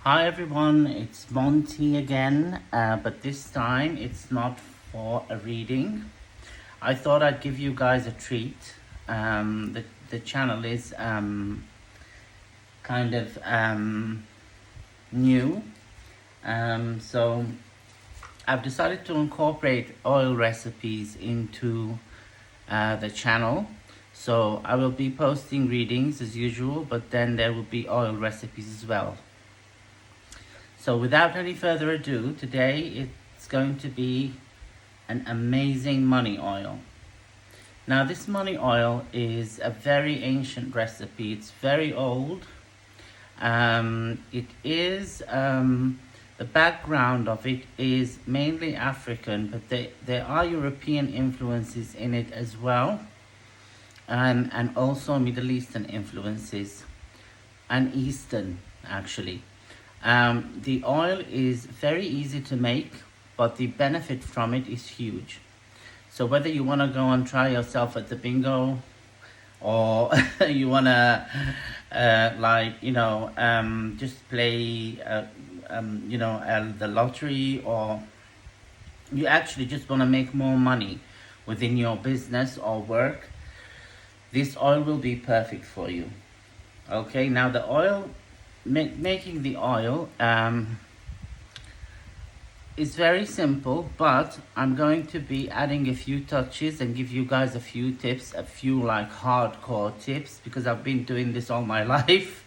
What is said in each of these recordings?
Hi everyone, it's Monty again, but this time it's not for a reading. I thought I'd give you guys a treat. The channel is kind of new, so I've decided to incorporate oil recipes into the channel. So I will be posting readings as usual, but then there will be oil recipes as well. So without any further ado, today it's going to be an amazing money oil. Now this money oil is a very ancient recipe. It's very old. The background of it is mainly African, but there are European influences in it as well. And also Middle Eastern influences, and Eastern actually. The oil is very easy to make, but the benefit from it is huge. So whether you want to go and try yourself at the bingo, or you want to just play the lottery, or you actually just want to make more money within your business or work, this oil will be perfect for you. Okay, now the oil, making the oil is very simple, but I'm going to be adding a few touches and give you guys a few tips, a few like hardcore tips, because I've been doing this all my life.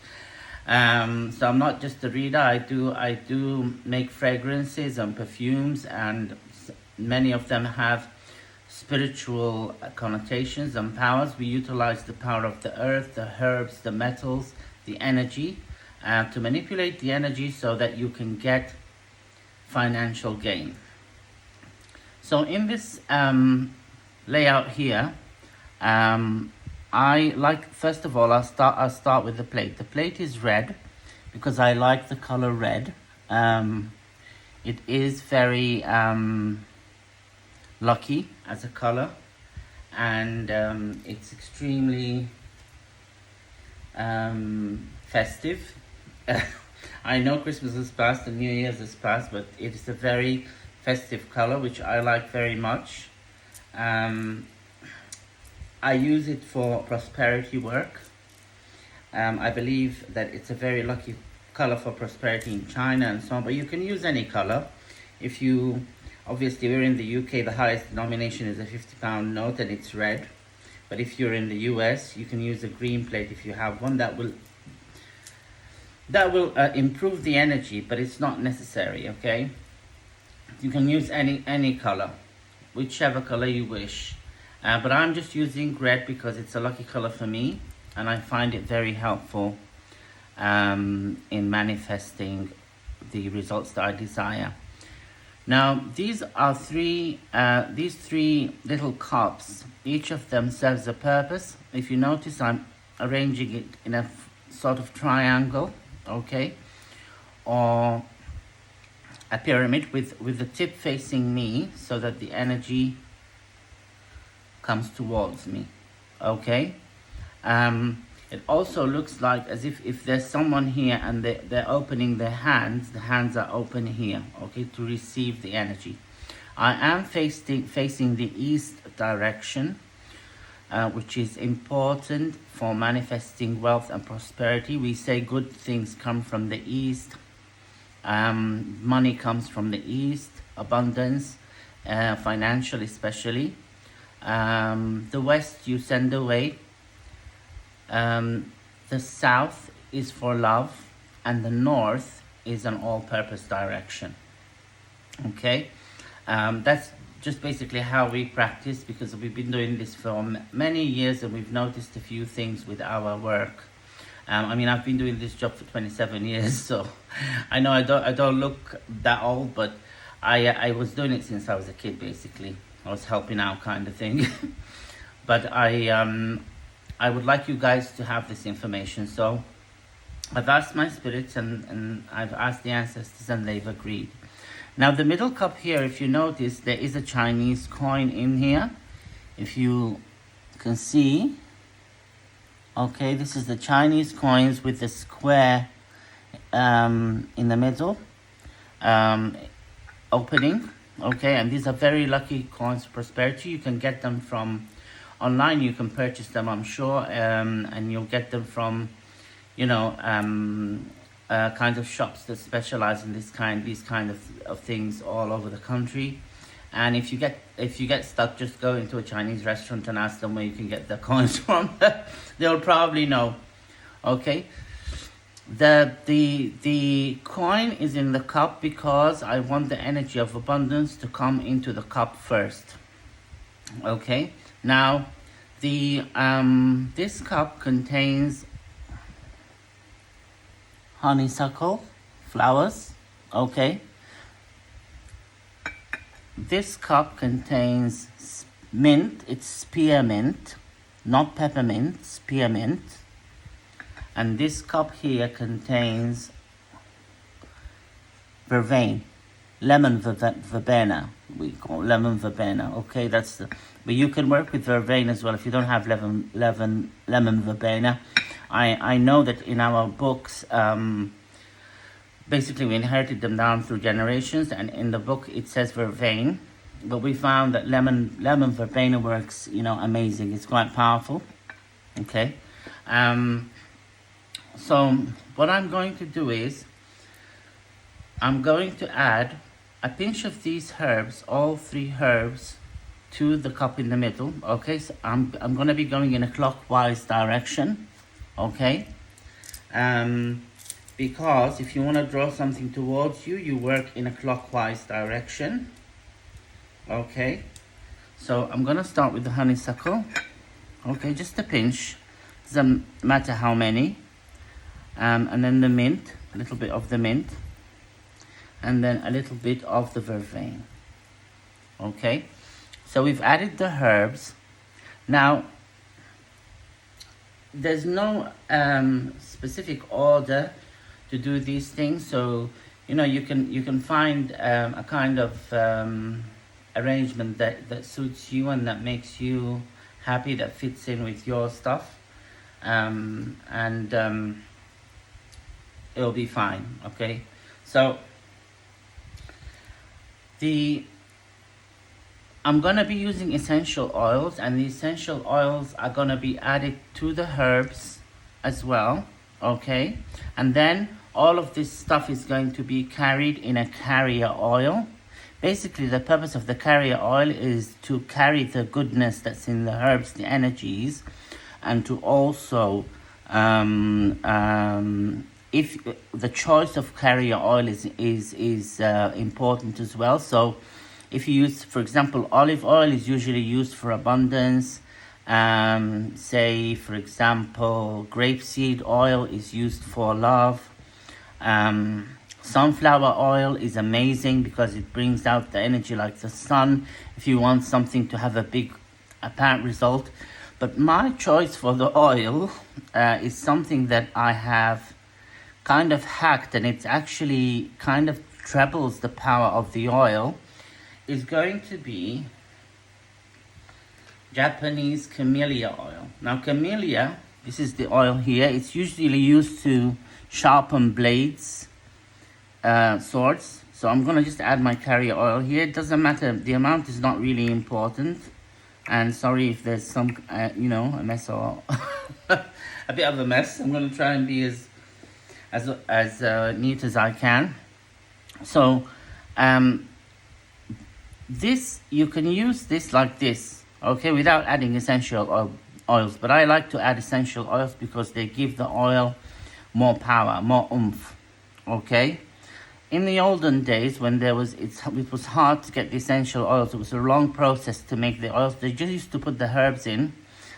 So I'm not just a reader. I do make fragrances and perfumes, and many of them have spiritual connotations and powers. We utilize the power of the earth, the herbs, the metals, the energy, to manipulate the energy so that you can get financial gain. So in this layout here, first of all, I'll start with the plate. The plate is red because I like the color red. It is very lucky as a color, and it's extremely festive. I know Christmas has passed and New Year's has passed, but it is a very festive color, which I like very much. I use it for prosperity work. I believe that it's a very lucky color for prosperity in China and so on, but you can use any color. Obviously we're in the UK, the highest denomination is a £50 note and it's red. But if you're in the US, you can use a green plate if you have one. That will improve the energy, but it's not necessary, okay? You can use any color, whichever color you wish. But I'm just using red because it's a lucky color for me, and I find it very helpful in manifesting the results that I desire. Now, these three little cups. Each of them serves a purpose. If you notice, I'm arranging it in a sort of triangle, okay, or a pyramid with the tip facing me so that the energy comes towards me, okay. It also looks like as if there's someone here and they're opening their hands. The hands are open here, okay, to receive the energy. I am facing the east direction, which is important for manifesting wealth and prosperity. We say good things come from the east. Money comes from the east, abundance, financial especially. The west you send away. The south is for love, and the north is an all-purpose direction. Okay, that's just basically how we practice, because we've been doing this for many years and we've noticed a few things with our work. I've been doing this job for 27 years, so I know I don't look that old, but I was doing it since I was a kid. Basically, I was helping out kind of thing. But I would like you guys to have this information, so I've asked my spirits and I've asked the ancestors, and they've agreed. Now the middle cup here, if you notice, there is a Chinese coin in here. If you can see, okay, this is the Chinese coins with the square in the middle opening. Okay, and these are very lucky coins of prosperity. You can get them from online. You can purchase them, I'm sure, and you'll get them from, you know, kinds of shops that specialize in these kind of things all over the country. And if you get stuck, just go into a Chinese restaurant and ask them where you can get the coins from. They'll probably know. Okay. The coin is in the cup because I want the energy of abundance to come into the cup first. Okay. Now, this cup contains honeysuckle flowers. Okay. This cup contains mint. It's spearmint, not peppermint, spearmint. And this cup here contains vervain, lemon verbena. We call lemon verbena. Okay, that's the. But you can work with vervain as well if you don't have lemon verbena. I know that in our books, basically we inherited them down through generations, and in the book it says vervain, but we found that lemon verbena works, you know, amazing. It's quite powerful. Okay. So what I'm going to do is I'm going to add a pinch of these herbs, all 3 herbs, to the cup in the middle. Okay, so I'm going to be going in a clockwise direction. Okay, because if you want to draw something towards you, you work in a clockwise direction. Okay, so I'm going to start with the honeysuckle. Okay, just a pinch, doesn't matter how many. And then the mint, a little bit of the mint, and then a little bit of the vervain. Okay, so we've added the herbs. Now, there's no specific order to do these things, so you know you can find a kind of arrangement that suits you and that makes you happy, that fits in with your stuff, and it'll be fine. Okay, so I'm gonna be using essential oils, and the essential oils are gonna be added to the herbs as well. Okay, and then all of this stuff is going to be carried in a carrier oil. Basically, the purpose of the carrier oil is to carry the goodness that's in the herbs, the energies, and to also if the choice of carrier oil is important as well. So if you use, for example, olive oil is usually used for abundance. Say, for example, grapeseed oil is used for love. Sunflower oil is amazing because it brings out the energy like the sun if you want something to have a big apparent result. But my choice for the oil is something that I have kind of hacked, and it's actually kind of trebles the power of the oil, is going to be Japanese Camellia Oil. Now Camellia, this is the oil here, it's usually used to sharpen blades, swords. So I'm going to just add my carrier oil here. It doesn't matter, the amount is not really important. And sorry if there's some, a mess or a bit of a mess. I'm going to try and be as neat as I can. So this, you can use this like this, okay, without adding essential oils. But I like to add essential oils because they give the oil more power, more oomph. Okay, in the olden days when it was hard to get the essential oils, it was a long process to make the oils. They just used to put the herbs in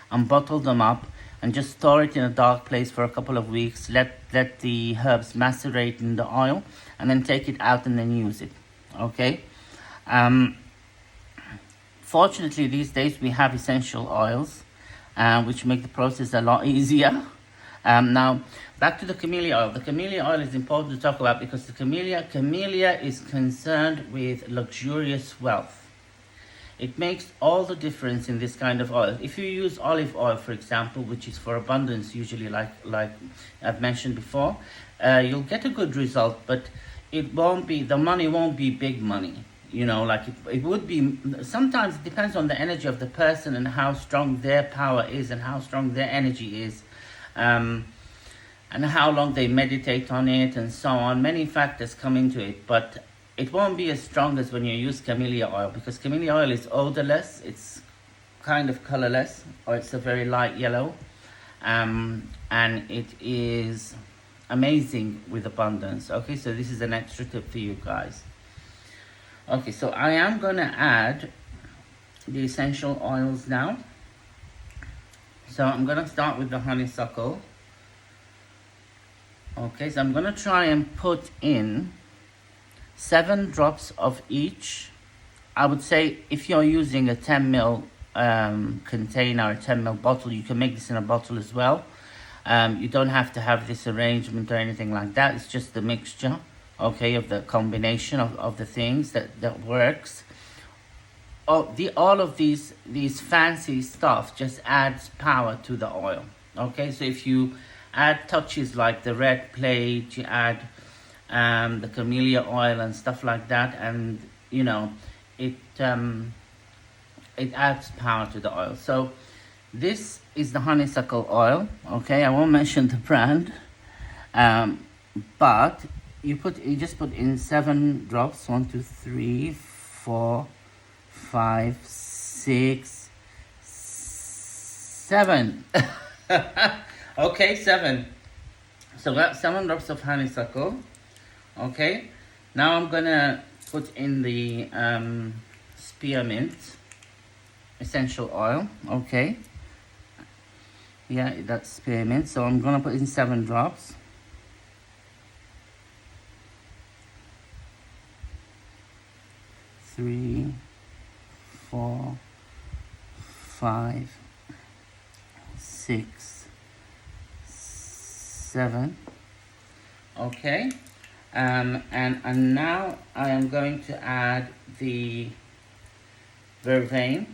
and bottle them up and just store it in a dark place for a couple of weeks, let the herbs macerate in the oil, and then take it out and then use it. Okay. Fortunately, these days we have essential oils, which make the process a lot easier. Now, back to the Camellia Oil. The Camellia Oil is important to talk about because the Camellia is concerned with luxurious wealth. It makes all the difference in this kind of oil. If you use olive oil, for example, which is for abundance, usually like I've mentioned before, you'll get a good result, but it won't be, the money won't be big money. You know, like it would be, sometimes it depends on the energy of the person and how strong their power is and how strong their energy is. And how long they meditate on it and so on. Many factors come into it, but it won't be as strong as when you use Camellia Oil, because Camellia Oil is odorless, it's kind of colorless, or it's a very light yellow. And it is amazing with abundance. Okay, so this is an extra tip for you guys. Okay, so I am going to add the essential oils now. So I'm going to start with the honeysuckle. Okay, so I'm going to try and put in 7 drops of each. I would say if you're using a 10 ml container, a 10 ml bottle, you can make this in a bottle as well. You don't have to have this arrangement or anything like that. It's just the mixture, okay, of the combination of the things that works. All of these fancy stuff just adds power to the oil. Okay, so if you add touches like the red plate, you add the Camellia Oil and stuff like that, and you know, it adds power to the oil. So this is the honeysuckle oil. Okay, I won't mention the brand, but you just put in 7 drops. 1, 2, 3, 4, 5, 6, 7. Okay, 7. So that's 7 drops of honeysuckle. Okay, now I'm gonna put in the spearmint essential oil. Okay, yeah, that's spearmint. So I'm gonna put in 7 drops. 3, 4, 5, 6, 7. Okay, and now I am going to add the verbena,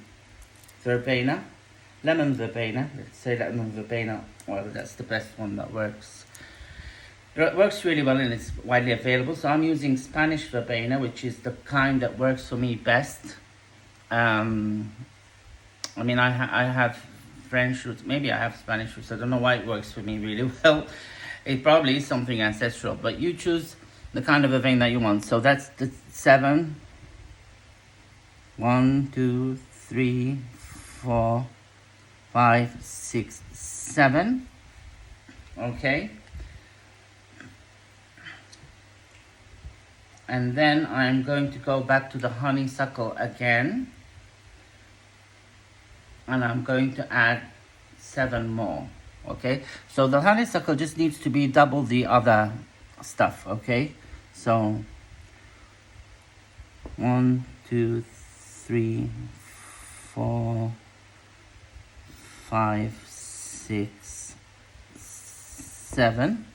lemon verbena. Let's say lemon verbena oil. That's the best one that works. It works really well and it's widely available. So I'm using Spanish verbena, which is the kind that works for me best. I mean, I have French roots. Maybe I have Spanish roots. I don't know why it works for me really well. It probably is something ancestral, but you choose the kind of verbena that you want. So that's the 7. 1, 2, 3, 4, 5, 6, 7. Okay. And then I'm going to go back to the honeysuckle again. And I'm going to add 7 more. Okay. So the honeysuckle just needs to be double the other stuff. Okay. So 1, 2, 3, 4, 5, 6, 7.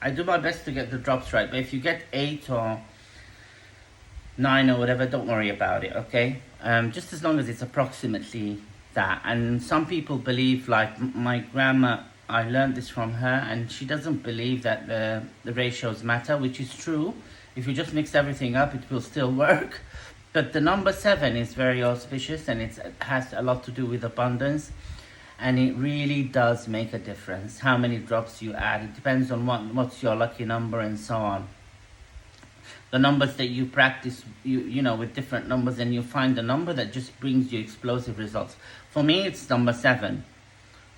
I do my best to get the drops right, but if you get 8 or 9 or whatever, don't worry about it, okay? Just as long as it's approximately that. And some people believe, like my grandma, I learned this from her, and she doesn't believe that the ratios matter, which is true. If you just mix everything up, it will still work. But the number 7 is very auspicious, and it has a lot to do with abundance. And it really does make a difference how many drops you add. It depends on what's your lucky number and so on. The numbers that you practice, you know, with different numbers, and you find a number that just brings you explosive results. For me, it's number 7.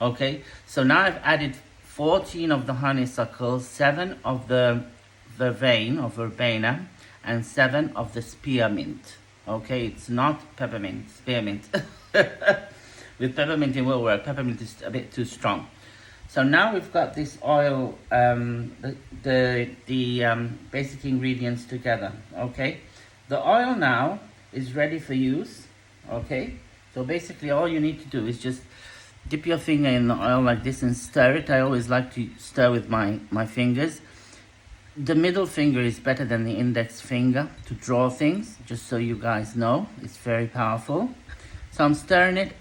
Okay, so now I've added 14 of the honeysuckle, 7 of the vervain or verbena, and 7 of the spearmint. Okay, it's not peppermint, spearmint. With peppermint it will work. Peppermint is a bit too strong. So now we've got this oil, the basic ingredients together. Okay, the oil now is ready for use. Okay, so basically all you need to do is just dip your finger in the oil like this and stir it. I always like to stir with my fingers. The middle finger is better than the index finger to draw things, just so you guys know. It's very powerful. So I'm stirring it.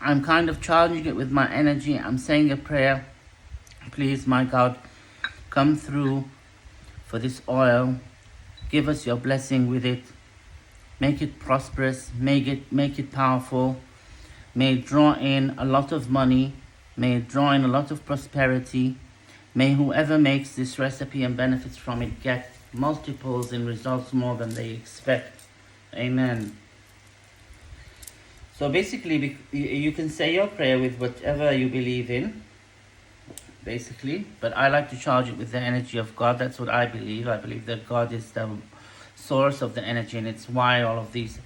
I'm kind of charging it with my energy. I'm saying a prayer. Please, my God, come through for this oil. Give us your blessing with it. Make it prosperous. Make it powerful. May it draw in a lot of money. May it draw in a lot of prosperity. May whoever makes this recipe and benefits from it get multiples in results more than they expect. Amen. So basically, you can say your prayer with whatever you believe in, basically. But I like to charge it with the energy of God. That's what I believe. I believe that God is the source of the energy, and it's why all of these,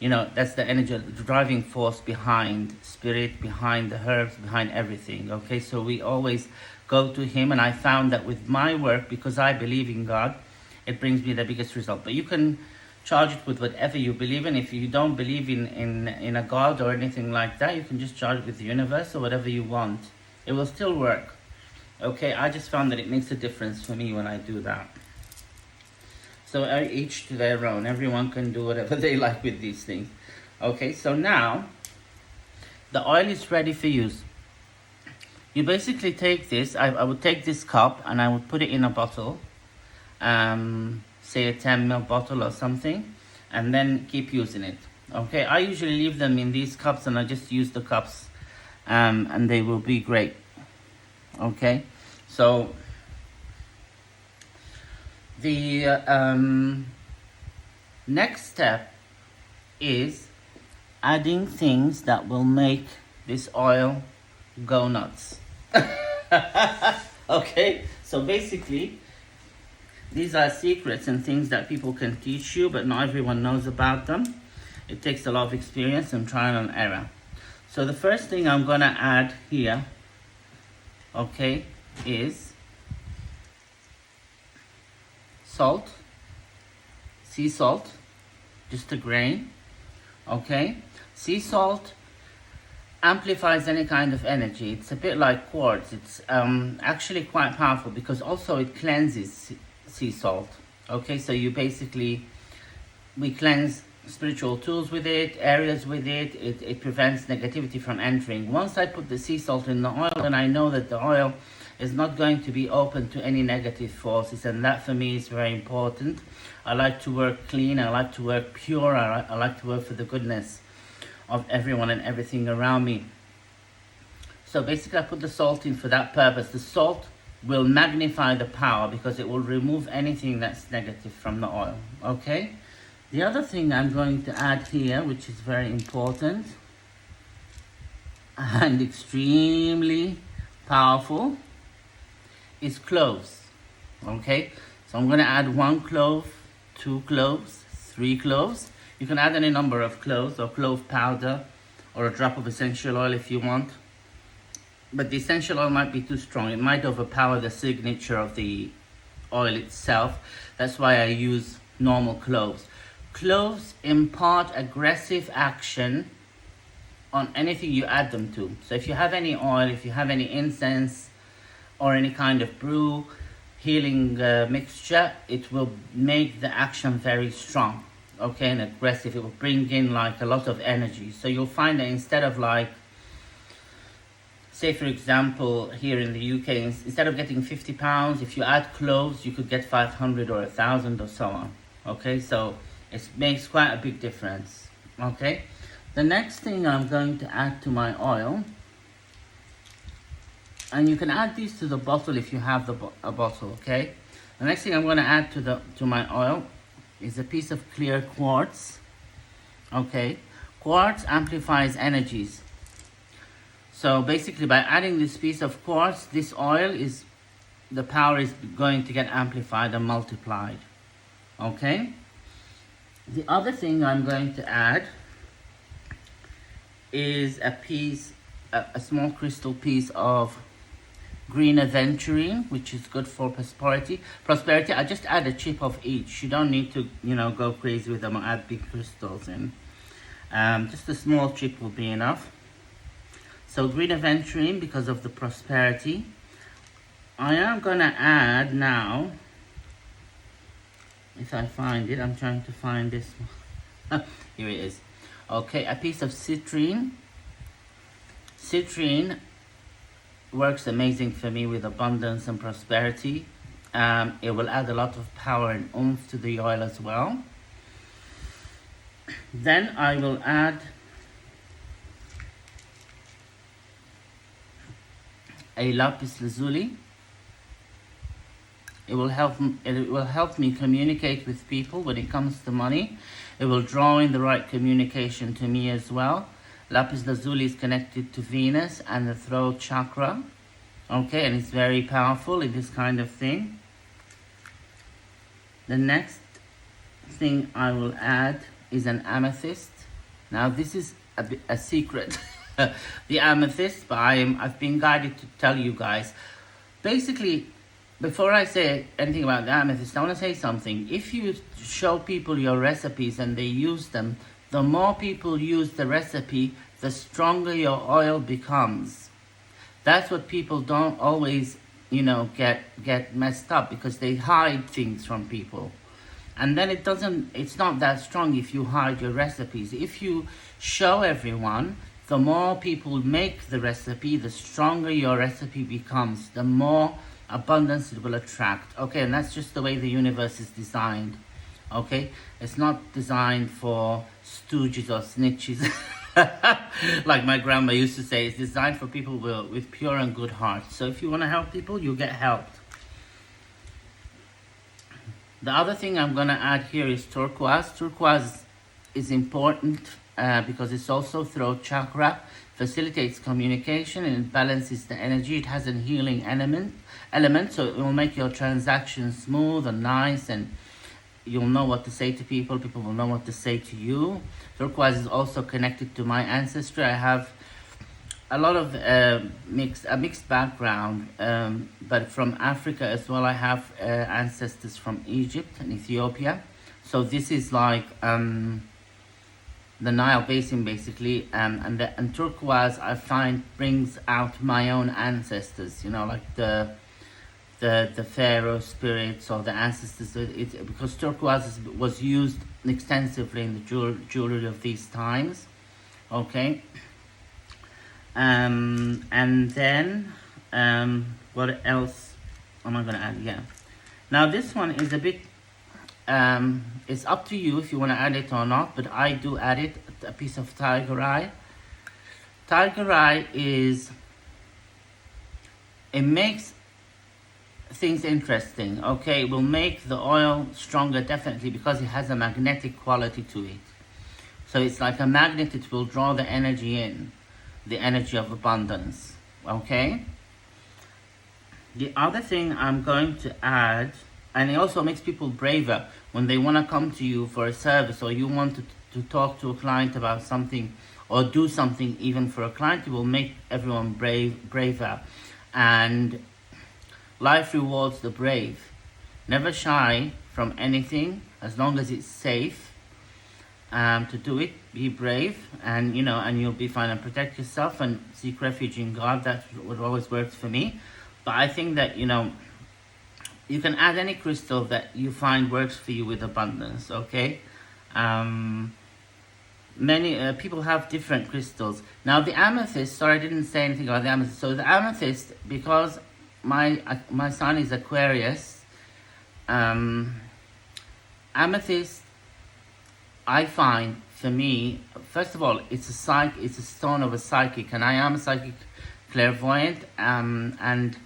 that's the energy, the driving force behind spirit, behind the herbs, behind everything. Okay, so we always go to Him, and I found that with my work, because I believe in God, it brings me the biggest result. But you can charge it with whatever you believe in. If you don't believe in a God or anything like that, you can just charge it with the universe or whatever you want. It will still work. Okay, I just found that it makes a difference for me when I do that. So each to their own. Everyone can do whatever they like with these things. Okay, so now the oil is ready for use. You basically take this. I would take this cup and I would put it in a bottle. Say a 10 ml bottle or something, and then keep using it. Okay, I usually leave them in these cups and I just use the cups, and they will be great. Okay, so the next step is adding things that will make this oil go nuts. Okay, so basically these are secrets and things that people can teach you, but not everyone knows about them. It takes a lot of experience and trial and error. So the first thing I'm going to add here, okay, is salt, sea salt, just a grain, okay? Sea salt amplifies any kind of energy. It's a bit like quartz. It's actually quite powerful because also it cleanses sea salt. Okay, so we cleanse spiritual tools with it, areas with it. It prevents negativity from entering. Once I put the sea salt in the oil, then I know that the oil is not going to be open to any negative forces, and that for me is very important. I like to work clean. I like to work pure. I like to work for the goodness of everyone and everything around me. So basically I put the salt in for that purpose. The salt will magnify the power because it will remove anything that's negative from the oil. Okay, the other thing I'm going to add here, which is very important and extremely powerful, is cloves. Okay, so I'm going to add 1 clove, 2 cloves, 3 cloves. You can add any number of cloves or clove powder or a drop of essential oil if you want. But the essential oil might be too strong. It might overpower the signature of the oil itself. That's why I use normal cloves. Cloves impart aggressive action on anything you add them to. So if you have any oil, if you have any incense or any kind of brew, healing mixture, it will make the action very strong, okay, and aggressive. It will bring in like a lot of energy. So you'll find that instead of like, say for example, here in the UK, instead of getting 50 pounds, if you add cloves, you could get 500 or 1,000 or so on. Okay, so it makes quite a big difference. Okay, the next thing I'm going to add to my oil, and you can add these to the bottle if you have a bottle. Okay, the next thing I'm going to add to my oil is a piece of clear quartz. Okay, quartz amplifies energies. So basically by adding this piece of quartz, this oil the power is going to get amplified and multiplied. Okay, the other thing I'm going to add is a small crystal piece of green aventurine, which is good for prosperity. I just add a chip of each. You don't need to, go crazy with them or add big crystals in. Just a small chip will be enough. So green aventurine because of the prosperity. I am gonna add now, if I find it, I'm trying to find this one. Here it is. Okay, a piece of citrine. Citrine works amazing for me with abundance and prosperity. It will add a lot of power and oomph to the oil as well. Then I will add a lapis lazuli. It will help me communicate with people when it comes to money. It will draw in the right communication to me as well. Lapis lazuli is connected to Venus and the throat chakra. Okay, and it's very powerful in this kind of thing. The next thing I will add is an amethyst. Now this is a secret, the amethyst, but I've been guided to tell you guys. Basically, before I say anything about the amethyst, I want to say something. If you show people your recipes and they use them, the more people use the recipe, the stronger your oil becomes. That's what people don't always, get messed up, because they hide things from people. And then it's not that strong if you hide your recipes. If you show everyone, the more people make the recipe, the stronger your recipe becomes, the more abundance it will attract. Okay, and that's just the way the universe is designed. Okay, it's not designed for stooges or snitches. Like my grandma used to say, it's designed for people with pure and good hearts. So if you want to help people, you get helped. The other thing I'm going to add here is turquoise. Turquoise is important because it's also throat chakra, facilitates communication, and it balances the energy. It has a healing element, so it will make your transactions smooth and nice, and you'll know what to say to people. People will know what to say to you. Turquoise is also connected to my ancestry. I have a lot of mixed background, but from Africa as well. I have ancestors from Egypt and Ethiopia. So this is like the Nile Basin, basically, and turquoise I find brings out my own ancestors. Like the pharaoh spirits or the ancestors. Because turquoise was used extensively in the jewelry of these times. Okay. And then what else am I gonna add? Yeah. Now this one is a bit. It's up to you if you want to add it or not, but I do add it. A piece of tiger eye. Tiger eye it makes things interesting. Okay, it will make the oil stronger, definitely, because it has a magnetic quality to it. So it's like a magnet. It will draw the energy in, the energy of abundance. Okay. The other thing I'm going to add, and it also makes people braver when they want to come to you for a service, or you want to talk to a client about something, or do something even for a client. It will make everyone braver. And life rewards the brave. Never shy from anything as long as it's safe to do it. Be brave, and you'll be fine, and protect yourself and seek refuge in God. That's what always works for me. But I think that you can add any crystal that you find works for you with abundance. Okay. Many people have different crystals. Now the amethyst, sorry, I didn't say anything about the amethyst. So the amethyst, because my sign is Aquarius, amethyst, I find, for me, first of all, it's a stone of a psychic, and I am a psychic clairvoyant, and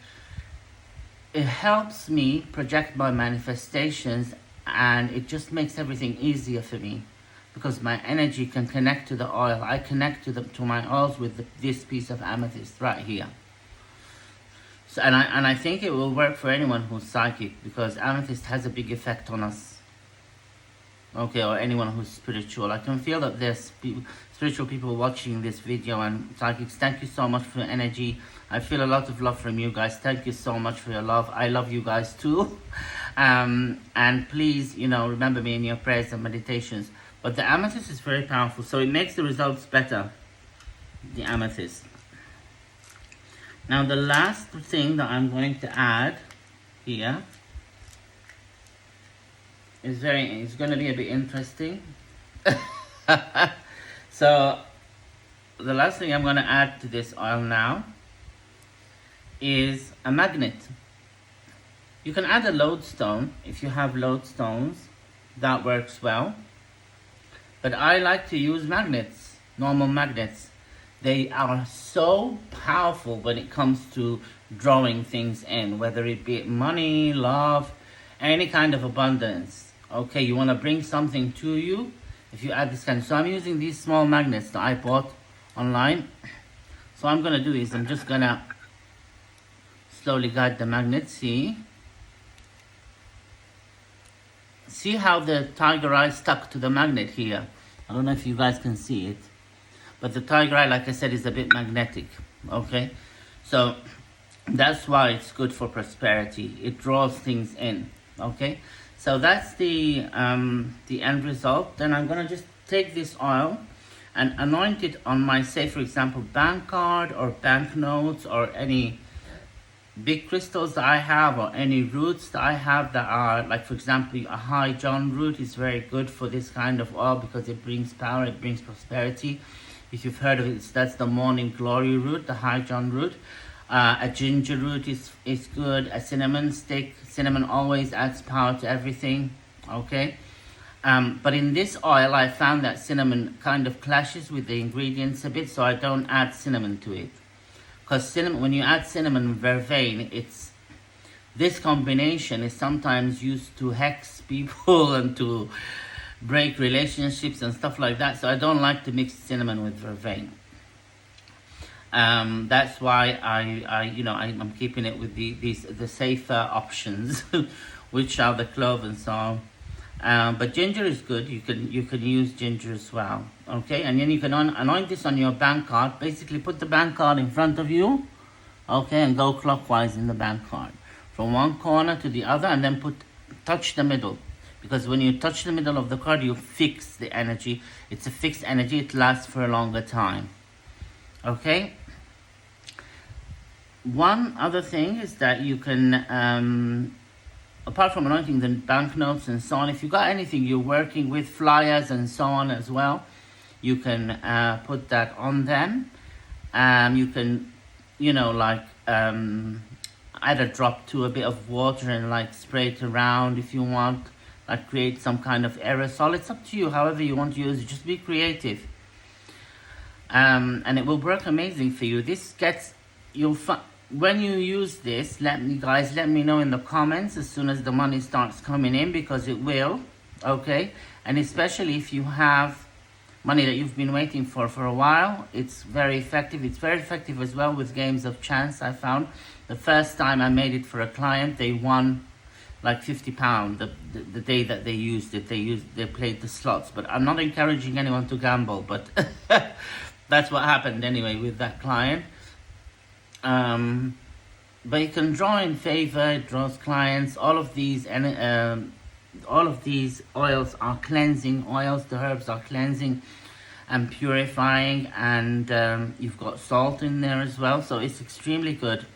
it helps me project my manifestations, and it just makes everything easier for me, because my energy can connect to the oil. I connect to my oils with this piece of amethyst right here. So, and I think it will work for anyone who's psychic, because amethyst has a big effect on us. Okay, or anyone who's spiritual. I can feel that there's spiritual people watching this video, and psychics, thank you so much for your energy. I feel a lot of love from you guys. Thank you so much for your love. I love you guys too. And please, remember me in your prayers and meditations. But the amethyst is very powerful, so it makes the results better, the amethyst. Now the last thing that I'm going to add here it's going to be a bit interesting. So the last thing I'm going to add to this oil now is a magnet. You can add a lodestone if you have lodestones. That works well. But I like to use magnets, normal magnets. They are so powerful when it comes to drawing things in, whether it be money, love, any kind of abundance. Okay, you want to bring something to you. If you add this kind, so I'm using these small magnets that I bought online. So what I'm gonna do is I'm just gonna slowly guide the magnet. See how the tiger eye stuck to the magnet here. I don't know if you guys can see it, but the tiger eye, like I said, is a bit magnetic. Okay, so that's why it's good for prosperity. It draws things in. Okay, so that's the end result. Then I'm gonna just take this oil and anoint it on my, say for example, bank card or banknotes or any big crystals that I have, or any roots that I have that are, like for example, a high John root is very good for this kind of oil because it brings power, it brings prosperity. If you've heard of it, that's the morning glory root, the high John root. A ginger root is good. A cinnamon stick, cinnamon always adds power to everything. Okay, but in this oil I found that cinnamon kind of clashes with the ingredients a bit, so I don't add cinnamon to it. Because cinnamon, when you add cinnamon and vervain, this combination is sometimes used to hex people and to break relationships and stuff like that. So I don't like to mix cinnamon with vervain. That's why I'm keeping it with the safer options, which are the clove and so on. But ginger is good. You can use ginger as well. Okay, and then you can anoint this on your bank card. Basically, put the bank card in front of you. Okay, and go clockwise in the bank card from one corner to the other, and then touch the middle. Because when you touch the middle of the card, you fix the energy. It's a fixed energy. It lasts for a longer time. Okay. One other thing is that you can, apart from anointing the banknotes and so on, if you got anything you're working with, flyers and so on as well, you can put that on them. You can, add a drop to a bit of water and like spray it around if you want, like create some kind of aerosol. It's up to you, however you want to use it. Just be creative. And it will work amazing for you. When you use this, let me know in the comments as soon as the money starts coming in, because it will. Okay, and especially if you have money that you've been waiting for a while, it's very effective. It's very effective as well with games of chance. I found the first time I made it for a client, they won like £50 the day that they used it. They played the slots, but I'm not encouraging anyone to gamble, but that's what happened anyway with that client. But you can draw in favor. It draws clients. All of these oils are cleansing oils. The herbs are cleansing and purifying, and you've got salt in there as well, so it's extremely good.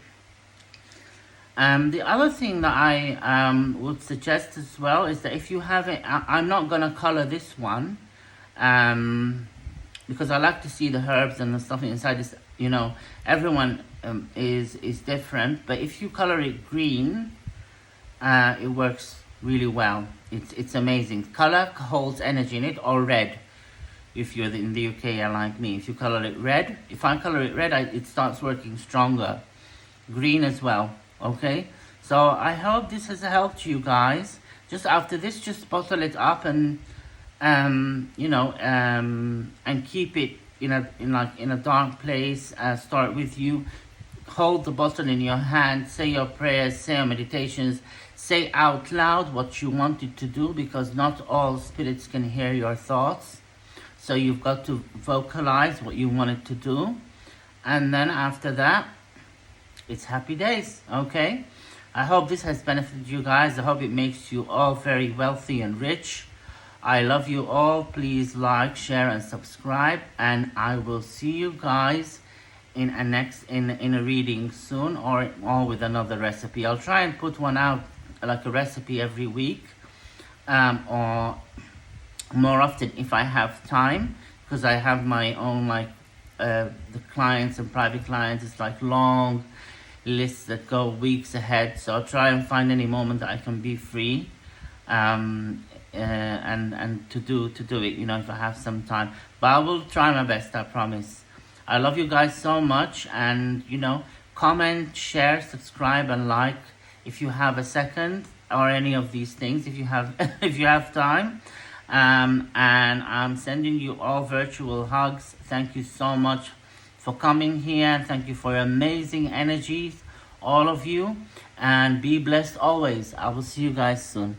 The other thing that I would suggest as well is that if you have it, I'm not gonna color this one because I like to see the herbs and the stuff inside. This, everyone is different, but if you color it green, it works really well. It's amazing. Color holds energy in it, or red if you're in the UK and like me. If you color it red, if I color it red, it starts working stronger. Green as well. Okay, so I hope this has helped you guys. Just after this, just bottle it up and and keep it in a dark place. Start with you. Hold the bottle in your hand. Say your prayers. Say your meditations. Say out loud what you wanted to do, because not all spirits can hear your thoughts. So you've got to vocalize what you wanted to do, and then after that, it's happy days. Okay, I hope this has benefited you guys. I hope it makes you all very wealthy and rich. I love you all. Please like, share, and subscribe, and I will see you guys in a reading soon, or with another recipe. I'll try and put one out, like a recipe every week, or more often if I have time, because I have my own the clients and private clients. It's like long lists that go weeks ahead. So I'll try and find any moment that I can be free, and to do it, you know, if I have some time. But I will try my best, I promise. I love you guys so much, and you know, comment, share, subscribe, and like if you have a second, or any of these things if you have if you have time. And I'm sending you all virtual hugs. Thank you so much for coming here. Thank you for your amazing energies, all of you, and be blessed always. I will see you guys soon.